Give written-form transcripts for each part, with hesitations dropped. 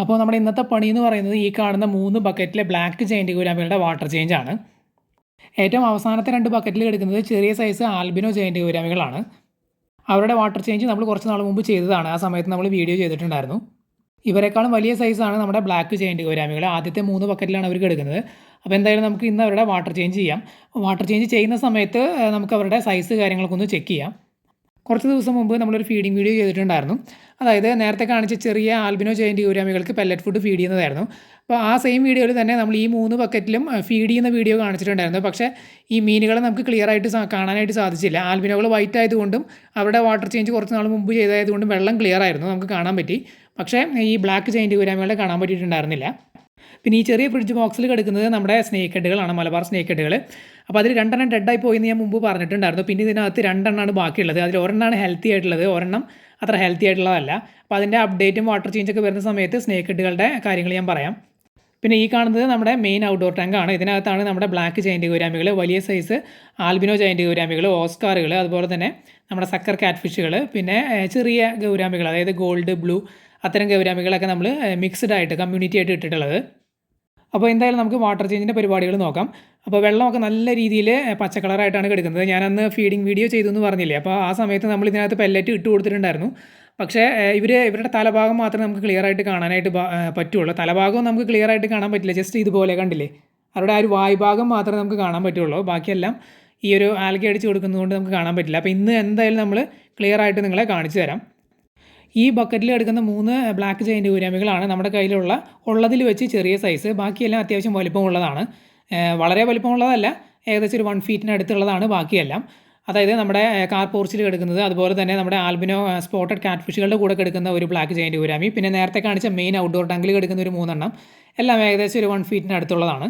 അപ്പോൾ നമ്മുടെ ഇന്നത്തെ പണി എന്ന് പറയുന്നത് ഈ കാണുന്ന 3 ബക്കറ്റിലെ ബ്ലാക്ക് ജയന്റ് ഗൗരാമികളുടെ വാട്ടർ ചേഞ്ച് ആണ്. ഏറ്റവും അവസാനത്തെ 2 ബക്കറ്റിൽ കിടക്കുന്നത് ചെറിയ സൈസ് ആൽബിനോ ജയന്റ് ഗൗരാമികളാണ്. അവരുടെ വാട്ടർ ചേഞ്ച് നമ്മൾ കുറച്ച് നാൾ മുമ്പ് ചെയ്തതാണ്. ആ സമയത്ത് നമ്മൾ വീഡിയോ ചെയ്തിട്ടുണ്ടായിരുന്നു. ഇവരെക്കാളും വലിയ സൈസാണ് നമ്മുടെ ബ്ലാക്ക് ജയന്റ് ഗൗരാമികൾ. ആദ്യത്തെ 3 ബക്കറ്റിലാണ് അവർ കിടക്കുന്നത്. അപ്പോൾ എന്തായാലും നമുക്ക് ഇന്ന് അവരുടെ വാട്ടർ ചേഞ്ച് ചെയ്യാം. വാട്ടർ ചേഞ്ച് ചെയ്യുന്ന സമയത്ത് നമുക്ക് അവരുടെ സൈസ് കാര്യങ്ങളൊക്കെ ഒന്ന് ചെക്ക് ചെയ്യാം. കുറച്ച് ദിവസം മുമ്പ് നമ്മളൊരു ഫീഡിംഗ് വീഡിയോ ചെയ്തിട്ടുണ്ടായിരുന്നു. അതായത് നേരത്തെ കാണിച്ച ചെറിയ ആൽബിനോ ജയന്റ് ഗൗരാമികൾക്ക് പെല്ലറ്റ് ഫുഡ് ഫീഡ് ചെയ്യുന്നതായിരുന്നു. അപ്പോൾ ആ സെയിം വീഡിയോയിൽ തന്നെ നമ്മൾ ഈ 3 ബക്കറ്റിലും ഫീഡ് ചെയ്യുന്ന വീഡിയോ കാണിച്ചിട്ടുണ്ടായിരുന്നു. പക്ഷേ ഈ മീനുകളെ നമുക്ക് ക്ലിയർ ആയിട്ട് കാണാനായിട്ട് സാധിച്ചില്ല. ആൽബിനോകൾ വൈറ്റ് ആയതുകൊണ്ടും അവരുടെ വാട്ടർ ചേഞ്ച് കുറച്ച് നാൾ മുമ്പ് ചെയ്തതായതുകൊണ്ടും വെള്ളം ക്ലിയർ ആയിരുന്നു, നമുക്ക് കാണാൻ പറ്റി. പക്ഷേ ഈ ബ്ലാക്ക് ജയന്റ് ഗൗരാമികളെ കാണാൻ പറ്റിയിട്ടുണ്ടായിരുന്നില്ല. പിന്നെ ഈ ചെറിയ ഫ്രിഡ്ജ് ബോക്സിൽ കിടക്കുന്നത് നമ്മുടെ സ്നേക്ക് ഹെഡുകളാണ്, മലബാർ സ്നേക്ക് ഹെഡുകൾ. അപ്പോൾ അതിൽ 2 ഡെഡായി പോയെന്ന് ഞാൻ മുമ്പ് പറഞ്ഞിട്ടുണ്ടായിരുന്നു. പിന്നെ ഇതിനകത്ത് 2 ബാക്കിയുള്ളത്. അതിൽ ഒരെണ്ണമാണ് ഹെൽത്തി ആയിട്ടുള്ളത്, ഒരെണ്ണം അത്ര ഹെൽത്തി ആയിട്ടുള്ളതല്ല. അപ്പോൾ അതിൻ്റെ അപ്ഡേറ്റും വാട്ടർ ചേഞ്ചൊക്കെ വരുന്ന സമയത്ത് സ്നേക്ക് ഹെഡുകളുടെ കാര്യങ്ങൾ ഞാൻ പറയാം. പിന്നെ ഈ കാണുന്നത് നമ്മുടെ മെയിൻ ഔട്ട്ഡോർ ടാങ്കാണ്. ഇതിനകത്താണ് നമ്മുടെ ബ്ലാക്ക് ജയന്റ് ഗൗരാമികൾ, വലിയ സൈസ് ആൽബിനോ ജയന്റ് ഗൗരാമികൾ, ഓസ്കാറുകൾ, അതുപോലെ തന്നെ നമ്മുടെ സക്കർ കാറ്റ് ഫിഷുകൾ, പിന്നെ ചെറിയ ഗൗരാമികൾ, അതായത് ഗോൾഡ്, ബ്ലൂ, അത്തരം ഗൗരാമികളൊക്കെ നമ്മൾ മിക്സ്ഡ് ആയിട്ട് കമ്മ്യൂണിറ്റി ആയിട്ട് ഇട്ടിട്ടുള്ളത്. അപ്പോൾ എന്തായാലും നമുക്ക് വാട്ടർ ചേഞ്ചിൻ്റെ പരിപാടികൾ നോക്കാം. അപ്പോൾ വെള്ളമൊക്കെ നല്ല രീതിയിൽ പച്ച കളറായിട്ടാണ് കിടക്കുന്നത്. ഞാനന്ന് ഫീഡിങ് വീഡിയോ ചെയ്തു എന്ന് പറഞ്ഞില്ലേ, അപ്പോൾ ആ സമയത്ത് നമ്മൾ ഇതിനകത്ത് പെല്ലറ്റ് ഇട്ട് കൊടുത്തിട്ടുണ്ടായിരുന്നു. പക്ഷേ ഇവരുടെ തലഭാഗം മാത്രമേ നമുക്ക് ക്ലിയർ ആയിട്ട് കാണാനായിട്ട് പറ്റുള്ളൂ. തലഭാഗം നമുക്ക് ക്ലിയർ ആയിട്ട് കാണാൻ പറ്റില്ല, ജസ്റ്റ് ഇതുപോലെ കണ്ടില്ലേ, അവരുടെ ആ ഒരു വായ്ഭാഗം മാത്രമേ നമുക്ക് കാണാൻ പറ്റുള്ളൂ. ബാക്കിയെല്ലാം ഈ ഒരു ആൽഗ അടിച്ച് കൊടുക്കുന്നതുകൊണ്ട് നമുക്ക് കാണാൻ പറ്റില്ല. അപ്പോൾ ഇന്ന് എന്തായാലും നമ്മൾ ക്ലിയർ ആയിട്ട് നിങ്ങളെ കാണിച്ചു തരാം. ഈ ബക്കറ്റിൽ എടുക്കുന്ന 3 ബ്ലാക്ക് ജയന്റ് ഗൗരാമികളാണ് നമ്മുടെ ഉള്ളതിൽ വെച്ച് ചെറിയ സൈസ്. ബാക്കിയെല്ലാം അത്യാവശ്യം വലിപ്പമുള്ളതാണ്. വളരെ വലിപ്പമുള്ളതല്ല, ഏകദേശം ഒരു 1 ഫീറ്റിന് അടുത്തുള്ളതാണ് ബാക്കിയെല്ലാം. അതായത് നമ്മുടെ കാർ പോർച്ചിൽ കിടക്കുന്നത്, അതുപോലെ തന്നെ നമ്മുടെ ആൽബിനോ സ്പോട്ടഡ് കാറ്റ് ഫിഷുകളുടെ കൂടെ കിടക്കുന്ന ഒരു ബ്ലാക്ക് ജയന്റ് ഗൗരാമി, പിന്നെ നേരത്തെ കാണിച്ച മെയിൻ ഔട്ട്ഡോർ ടാങ്കിൽ കിടക്കുന്ന ഒരു 3 എല്ലാം ഏകദേശം ഒരു 1 ഫീറ്റിന് അടുത്തുള്ളതാണ്.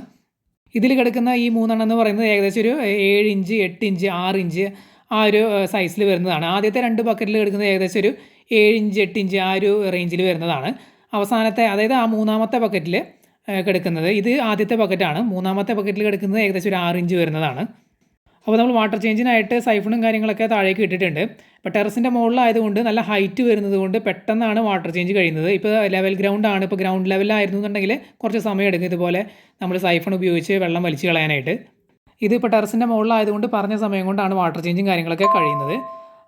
ഇതിൽ കിടക്കുന്ന ഈ 3 എന്ന് പറയുന്നത് ഏകദേശം ഒരു 7 ഇഞ്ച്, 8 ഇഞ്ച്, 6 ഇഞ്ച് ആ ഒരു സൈസിൽ വരുന്നതാണ്. ആദ്യത്തെ 2 ബക്കറ്റിൽ കിടക്കുന്നത് ഏകദേശം ഒരു 7 ഇഞ്ച്, 8 ഇഞ്ച് ആ ഒരു റേഞ്ചിൽ വരുന്നതാണ്. അവസാനത്തെ, അതായത് ആ 3ാമത്തെ ബക്കറ്റിൽ കിടക്കുന്നത്, ഇത് ആദ്യത്തെ ബക്കറ്റാണ്. 3ാമത്തെ ബക്കറ്റിൽ കിടക്കുന്നത് ഏകദേശം ഒരു 6 ഇഞ്ച് വരുന്നതാണ്. അപ്പോൾ നമ്മൾ വാട്ടർ ചേഞ്ചിനായിട്ട് സൈഫണും കാര്യങ്ങളൊക്കെ താഴേക്ക് ഇട്ടിട്ടുണ്ട്. ഇപ്പോൾ ടെറസിൻ്റെ മുകളിലായതുകൊണ്ട് നല്ല ഹൈറ്റ് വരുന്നത് കൊണ്ട് പെട്ടെന്നാണ് വാട്ടർ ചേഞ്ച് കഴിയുന്നത്. ഇപ്പോൾ ലെവൽ ഗ്രൗണ്ട് ആണ്, ഇപ്പോൾ ഗ്രൗണ്ട് ലെവലായിരുന്നു എന്നുണ്ടെങ്കിൽ കുറച്ച് സമയം എടുക്കും ഇതുപോലെ നമ്മൾ സൈഫൺ ഉപയോഗിച്ച് വെള്ളം വലിച്ചു കളയാനായിട്ട്. ഇതിപ്പോൾ ടെറസിൻ്റെ മുകളിലായതുകൊണ്ട് പറഞ്ഞ സമയം കൊണ്ടാണ് വാട്ടർ ചേഞ്ചും കാര്യങ്ങളൊക്കെ കഴിയുന്നത്.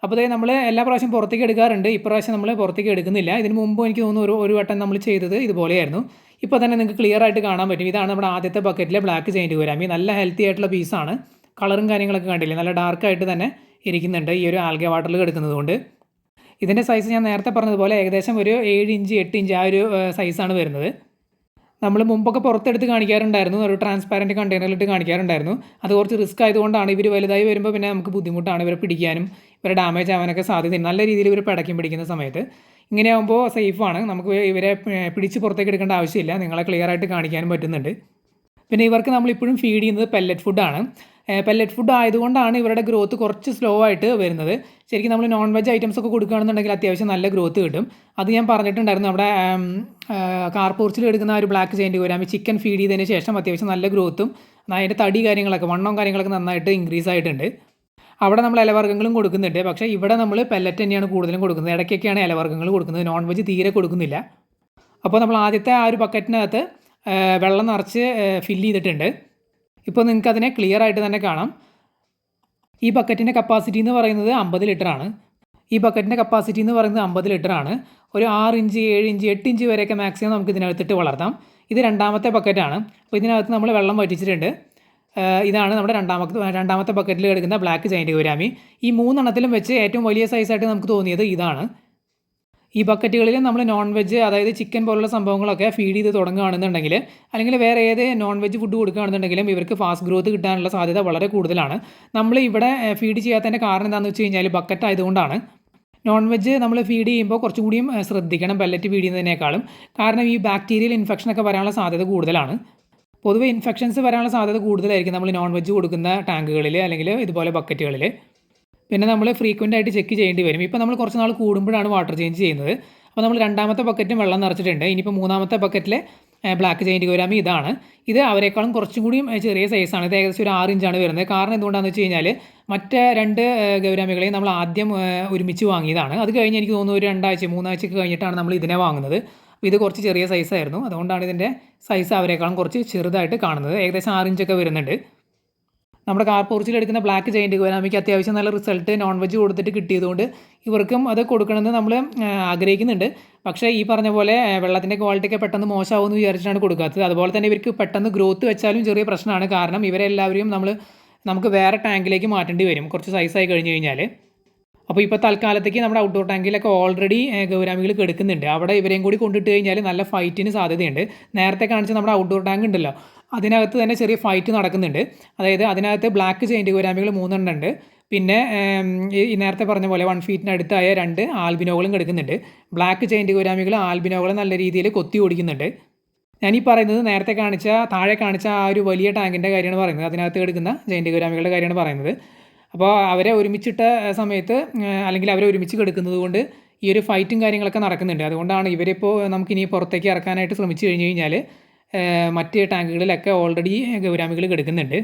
അപ്പോൾ നമ്മൾ എല്ലാ പ്രാവശ്യം പുറത്തേക്ക് എടുക്കാറുണ്ട്, ഇപ്രാവശ്യം നമ്മൾ പുറത്തേക്ക് എടുക്കുന്നില്ല. ഇതിന് മുമ്പ് എനിക്ക് തോന്നുന്നു ഒരു വട്ടം നമ്മൾ ചെയ്തത് ഇതുപോലെയായിരുന്നു. ഇപ്പോൾ തന്നെ നിങ്ങൾക്ക് ക്ലിയർ ആയിട്ട് കാണാൻ പറ്റും. ഇതാണ് നമ്മുടെ ആദ്യത്തെ ബക്കറ്റിലെ ബ്ലാക്ക് ജയന്റ് ഗൗരാമി. നല്ല ഹെൽത്തി ആയിട്ടുള്ള പീസാണ്. കളറും കാര്യങ്ങളൊക്കെ കണ്ടില്ലേ, നല്ല ഡാർക്കായിട്ട് തന്നെ ഇരിക്കുന്നുണ്ട് ഈ ഒരു ആൽഗ വാട്ടറിൽ കിടക്കുന്നത് കൊണ്ട്. ഇതിൻ്റെ സൈസ് ഞാൻ നേരത്തെ പറഞ്ഞതുപോലെ ഏകദേശം ഒരു 7 ഇഞ്ച്, 8 ഇഞ്ച് ആ ഒരു സൈസാണ് വരുന്നത്. നമ്മൾ മുമ്പൊക്കെ പുറത്തെടുത്ത് കാണിക്കാറുണ്ടായിരുന്നു, ഒരു ട്രാൻസ്പാരൻറ്റ് കണ്ടെയ്നറിലിട്ട് കാണിക്കാറുണ്ടായിരുന്നു. അത് കുറച്ച് റിസ്ക് ആയതുകൊണ്ടാണ്. ഇവർ വലുതായി വരുമ്പോൾ പിന്നെ നമുക്ക് ബുദ്ധിമുട്ടാണ്, ഇവരെ പിടിക്കാനും ഇവരെ ഡാമേജ് ആവാനൊക്കെ സാധ്യതയുണ്ട്. നല്ല രീതിയിൽ ഇവർ പിടിക്കുന്ന സമയത്ത് ഇങ്ങനെയാകുമ്പോൾ സേഫാണ്, നമുക്ക് ഇവരെ പിടിച്ച് പുറത്തേക്ക് എടുക്കേണ്ട ആവശ്യമില്ല, നിങ്ങളെ ക്ലിയർ ആയിട്ട് കാണിക്കാനും പറ്റുന്നുണ്ട്. പിന്നെ ഇവർക്ക് നമ്മളിപ്പോഴും ഫീഡ് ചെയ്യുന്നത് പെല്ലറ്റ് ഫുഡാണ്. പെല്ലറ്റ് ഫുഡ് ആയതുകൊണ്ടാണ് ഇവരുടെ ഗ്രോത്ത് കുറച്ച് സ്ലോ ആയിട്ട് വരുന്നത്. ശരിക്കും നമ്മൾ നോൺ വെജ് ഐറ്റംസ് ഒക്കെ കൊടുക്കുകയാണെന്നുണ്ടെങ്കിൽ അത്യാവശ്യം നല്ല ഗ്രോത്ത് കിട്ടും. അത് ഞാൻ പറഞ്ഞിട്ടുണ്ടായിരുന്നു. നമ്മുടെ കാർ പോർച്ചിൽ എടുക്കുന്ന ആ ഒരു black giant gourami chicken feed ചെയ്തതിന് ശേഷം അത്യാവശ്യം നല്ല ഗ്രോത്തും അതിൻ്റെ തടി കാര്യങ്ങളൊക്കെ, വണ്ണവും കാര്യങ്ങളൊക്കെ നന്നായിട്ട് ഇൻക്രീസ് ആയിട്ടുണ്ട്. അവിടെ നമ്മൾ ഇലവർഗ്ഗങ്ങളും കൊടുക്കുന്നുണ്ട്, പക്ഷേ ഇവിടെ നമ്മൾ പെല്ലറ്റ് തന്നെയാണ് കൂടുതലും കൊടുക്കുന്നത്. ഇടയ്ക്കൊക്കെയാണ് ഇലവർഗ്ഗങ്ങൾ കൊടുക്കുന്നത്, നോൺ വെജ് തീരെ കൊടുക്കുന്നില്ല. അപ്പോൾ നമ്മൾ ആദ്യത്തെ ആ ഒരു ബക്കറ്റിനകത്ത് വെള്ളം നിറച്ച് ഫില്ല് ചെയ്തിട്ടുണ്ട്. ഇപ്പോൾ നിങ്ങൾക്ക് അതിനെ ക്ലിയർ ആയിട്ട് തന്നെ കാണാം. ഈ ബക്കറ്റിൻ്റെ കപ്പാസിറ്റി എന്ന് പറയുന്നത് 50 ലിറ്ററാണ്. ഈ ബക്കറ്റിൻ്റെ കപ്പാസിറ്റി എന്ന് പറയുന്നത് 50 ലിറ്ററാണ്. ഒരു 6 ഇഞ്ച്, 7 ഇഞ്ച്, 8 ഇഞ്ച് വരെയൊക്കെ മാക്സിമം നമുക്ക് ഇതിനകത്തിട്ട് വളർത്താം. ഇത് 2ാമത്തെ ബക്കറ്റാണ്. അപ്പോൾ ഇതിനകത്ത് നമ്മൾ വെള്ളം വറ്റിച്ചിട്ടുണ്ട്. ഇതാണ് നമ്മുടെ രണ്ടാമത്തെ ബക്കറ്റിൽ കിടക്കുന്ന ബ്ലാക്ക് ജയന്റ് ഗൗരാമി. ഈ 3 വെച്ച് ഏറ്റവും വലിയ സൈസായിട്ട് നമുക്ക് തോന്നിയത് ഇതാണ്. ഈ ബക്കറ്റുകളിൽ നമ്മൾ നോൺ വെജ്, അതായത് ചിക്കൻ പോലുള്ള സംഭവങ്ങളൊക്കെ ഫീഡ് ചെയ്ത് തുടങ്ങുകയാണെന്നുണ്ടെങ്കിൽ, അല്ലെങ്കിൽ വേറെ ഏത് നോൺ വെജ് ഫുഡ് കൊടുക്കുകയാണെന്നുണ്ടെങ്കിലും ഇവർക്ക് ഫാസ്റ്റ് ഗ്രോത്ത് കിട്ടാനുള്ള സാധ്യത വളരെ കൂടുതലാണ്. നമ്മൾ ഇവിടെ ഫീഡ് ചെയ്യാത്തതിൻ്റെ കാരണം എന്താണെന്ന് വെച്ച് കഴിഞ്ഞാൽ ബക്കറ്റ് ആയതുകൊണ്ടാണ്. നോൺ വെജ് നമ്മൾ ഫീഡ് ചെയ്യുമ്പോൾ കുറച്ചും കൂടിയും ശ്രദ്ധിക്കണം പെല്ലറ്റ് ഫീഡ് ചെയ്യുന്നതിനേക്കാളും. കാരണം ഈ ബാക്ടീരിയൽ ഇൻഫെക്ഷനൊക്കെ വരാനുള്ള സാധ്യത കൂടുതലാണ്. പൊതുവെ ഇൻഫെക്ഷൻസ് വരാനുള്ള സാധ്യത കൂടുതലായിരിക്കും നമ്മൾ നോൺ വെജ് കൊടുക്കുന്ന ടാങ്കുകളിൽ അല്ലെങ്കിൽ ഇതുപോലെ ബക്കറ്റുകളിൽ. പിന്നെ നമ്മൾ ഫ്രീക്വൻ്റ് ആയിട്ട് ചെക്ക് ചെയ്യേണ്ടി വരും. ഇപ്പോൾ നമ്മൾ കുറച്ച് നാൾ കൂടുമ്പോഴാണ് വാട്ടർ ചേഞ്ച് ചെയ്യുന്നത്. അപ്പോൾ നമ്മൾ 2ാമത്തെ ബക്കറ്റും വെള്ളം നിറച്ചിട്ടുണ്ട്. ഇനിയിപ്പോൾ 3ാമത്തെ ബക്കറ്റിലെ ബ്ലാക്ക് ജയന്റ് ഗൗരാമി ഇതാണ്. ഇത് അവരെക്കാളും കുറച്ചും കൂടിയും ചെറിയ സൈസാണ്. ഇത് ഏകദേശം ഒരു 6 ഇഞ്ചാണ് വരുന്നത്. കാരണം എന്തുകൊണ്ടാണെന്ന് വെച്ച് കഴിഞ്ഞാൽ മറ്റേ 2 ഗൗരാമികളെയും നമ്മൾ ആദ്യം ഒരുമിച്ച് വാങ്ങിയതാണ്. അത് കഴിഞ്ഞ് എനിക്ക് തോന്നുന്നു ഒരു 2 ആഴ്ച 3 ആഴ്ചയൊക്കെ കഴിഞ്ഞിട്ടാണ് നമ്മൾ ഇതിനെ വാങ്ങുന്നത്. അപ്പോൾ ഇത് കുറച്ച് ചെറിയ സൈസായിരുന്നു, അതുകൊണ്ടാണ് ഇതിൻ്റെ സൈസ് അവരെക്കാളും കുറച്ച് ചെറുതായിട്ട് കാണുന്നത്. ഏകദേശം 6 ഇഞ്ചൊക്കെ വരുന്നുണ്ട്. നമ്മുടെ കാർ പോർച്ചിൽ എടുക്കുന്ന ബ്ലാക്ക് ജയൻറ്റ് ഗോരാമിക്ക് അത്യാവശ്യം നല്ല റിസൾട്ട് നോൺ വെജ് കൊടുത്തിട്ട് കിട്ടിയതുകൊണ്ട് ഇവർക്കും അത് കൊടുക്കണമെന്ന് നമ്മൾ ആഗ്രഹിക്കുന്നുണ്ട്. പക്ഷേ ഈ പറഞ്ഞ പോലെ വെള്ളത്തിൻ്റെ ക്വാളിറ്റിയൊക്കെ പെട്ടെന്ന് മോശമാവുമെന്ന് വിചാരിച്ചിട്ടാണ് കൊടുക്കാത്തത്. അതുപോലെ തന്നെ ഇവർക്ക് പെട്ടെന്ന് ഗ്രോത്ത് വെച്ചാലും ചെറിയ പ്രശ്നമാണ്. കാരണം ഇവരെല്ലാവരെയും നമുക്ക് വേറെ ടാങ്കിലേക്ക് മാറ്റേണ്ടി വരും കുറച്ച് സൈസായി കഴിഞ്ഞ് കഴിഞ്ഞാൽ. അപ്പോൾ ഇപ്പോൾ തൽക്കാലത്തേക്ക് നമ്മുടെ ഔട്ട്ഡോർ ടാങ്കിലൊക്കെ ഓൾറെഡി ഗൗരാമികൾ കിടക്കുന്നുണ്ട്. അവിടെ ഇവരെയും കൂടി കൊണ്ടിട്ട് കഴിഞ്ഞാൽ നല്ല ഫൈറ്റിന് സാധ്യതയുണ്ട്. നേരത്തെ കാണിച്ച നമ്മുടെ ഔട്ട്ഡോർ ടാങ്ക് ഉണ്ടല്ലോ, അതിനകത്ത് തന്നെ ചെറിയ ഫൈറ്റ് നടക്കുന്നുണ്ട്. അതായത് അതിനകത്ത് ബ്ലാക്ക് ജയൻറ്റ് ഗൗരാമികൾ 3 എണ്ണം ഉണ്ട്. പിന്നെ ഈ നേരത്തെ പറഞ്ഞ പോലെ 1 ഫീറ്റിനടുത്തായ 2 ആൽബിനോകളും കിടക്കുന്നുണ്ട്. ബ്ലാക്ക് ജയൻറ്റ് ഗൗരാമികൾ ആൽബിനോകളെ നല്ല രീതിയിൽ കൊത്തി ഓടിക്കുന്നുണ്ട്. ഞാനീ പറയുന്നത് നേരത്തെ താഴെ കാണിച്ച ആ ഒരു വലിയ ടാങ്കിൻ്റെ കാര്യമാണ് പറയുന്നത്. അതിനകത്ത് കിടക്കുന്ന ജയൻറ്റ് ഗൗരാമികളുടെ കാര്യമാണ് പറയുന്നത്. അപ്പോൾ അവരെ ഒരുമിച്ചിട്ട സമയത്ത് അല്ലെങ്കിൽ അവരെ ഒരുമിച്ച് കിടക്കുന്നത് കൊണ്ട് ഈ ഒരു ഫൈറ്റും കാര്യങ്ങളൊക്കെ നടക്കുന്നുണ്ട്. അതുകൊണ്ടാണ് ഇവരിപ്പോൾ നമുക്കിനി പുറത്തേക്ക് ഇറക്കാനായിട്ട് ശ്രമിച്ചു കഴിഞ്ഞ് കഴിഞ്ഞാൽ മറ്റ് ടാങ്കുകളിലൊക്കെ ഓൾറെഡി ഗൗരാമികൾ കിടക്കുന്നുണ്ട്,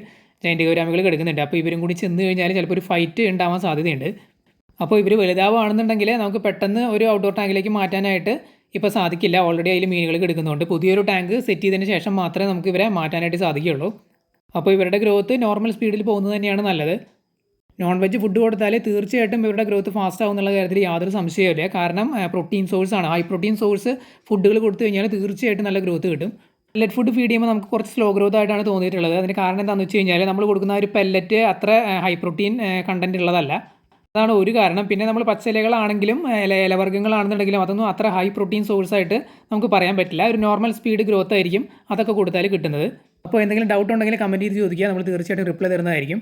ജയൻറ്റ് ഗൗരാമികൾ കിടക്കുന്നുണ്ട്. അപ്പോൾ ഇവരും കൂടി ചെന്ന് കഴിഞ്ഞാൽ ചിലപ്പോൾ ഒരു ഫൈറ്റ് ഉണ്ടാവാൻ സാധ്യതയുണ്ട്. അപ്പോൾ ഇവർ വലുതാവുകയാണെന്നുണ്ടെങ്കിൽ നമുക്ക് പെട്ടെന്ന് ഒരു ഔട്ട്ഡോർ ടാങ്കിലേക്ക് മാറ്റാനായിട്ട് ഇപ്പോൾ സാധിക്കില്ല. ഓൾറെഡി അതിൽ മീനുകൾ കിടക്കുന്നുണ്ട്. പുതിയൊരു ടാങ്ക് സെറ്റ് ചെയ്തതിന് ശേഷം മാത്രമേ നമുക്ക് ഇവരെ മാറ്റാനായിട്ട് സാധിക്കുകയുള്ളൂ. അപ്പോൾ ഇവരുടെ ഗ്രോത്ത് നോർമൽ സ്പീഡിൽ പോകുന്നത് തന്നെയാണ് നല്ലത്. നോൺ വെജ് ഫുഡ് കൊടുത്താൽ തീർച്ചയായിട്ടും ഇവരുടെ ഗ്രോത്ത് ഫാസ്റ്റ് ആവും എന്നുള്ള കാര്യത്തിൽ യാതൊരു സംശയമില്ല. കാരണം പ്രോട്ടീൻ സോഴ്സാണ്. ഹൈ പ്രോട്ടീൻ സോഴ്സ് ഫുഡുകൾ കൊടുത്തു കഴിഞ്ഞാൽ തീർച്ചയായിട്ടും നല്ല ഗ്രോത്ത് കിട്ടും. പെല്ലറ്റ് ഫുഡ് ഫീഡ് ചെയ്യുമ്പോൾ നമുക്ക് കുറച്ച് സ്ലോ ഗ്രോത്ത് ആയിട്ടാണ് തോന്നിയിട്ടുള്ളത്. അതിന് കാരണം എന്താണെന്ന് വെച്ച് കഴിഞ്ഞാൽ നമ്മൾ കൊടുക്കുന്ന ഒരു പെല്ലറ്റ് അത്ര ഹൈ പ്രോട്ടീൻ കണ്ടൻറ്റ് ഉള്ളതല്ല. അതാണ് ഒരു കാരണം. പിന്നെ നമ്മൾ പച്ചിലകളാണെങ്കിലും ഇലവർഗ്ഗങ്ങളാണെന്നുണ്ടെങ്കിലും അതൊന്നും അത്ര ഹൈ പ്രോട്ടീൻ സോഴ്സായിട്ട് നമുക്ക് പറയാൻ പറ്റില്ല. ഒരു നോർമൽ സ്പീഡ് ഗ്രോത്ത് ആയിരിക്കും അതൊക്കെ കൊടുത്താൽ കിട്ടുന്നത്. അപ്പോൾ എന്തെങ്കിലും ഡൗട്ട് ഉണ്ടെങ്കിൽ കമൻറ്റ് ചെയ്ത് ചോദിക്കുക, നമ്മൾ തീർച്ചയായിട്ടും റിപ്ലൈ തരുന്നതായിരിക്കും.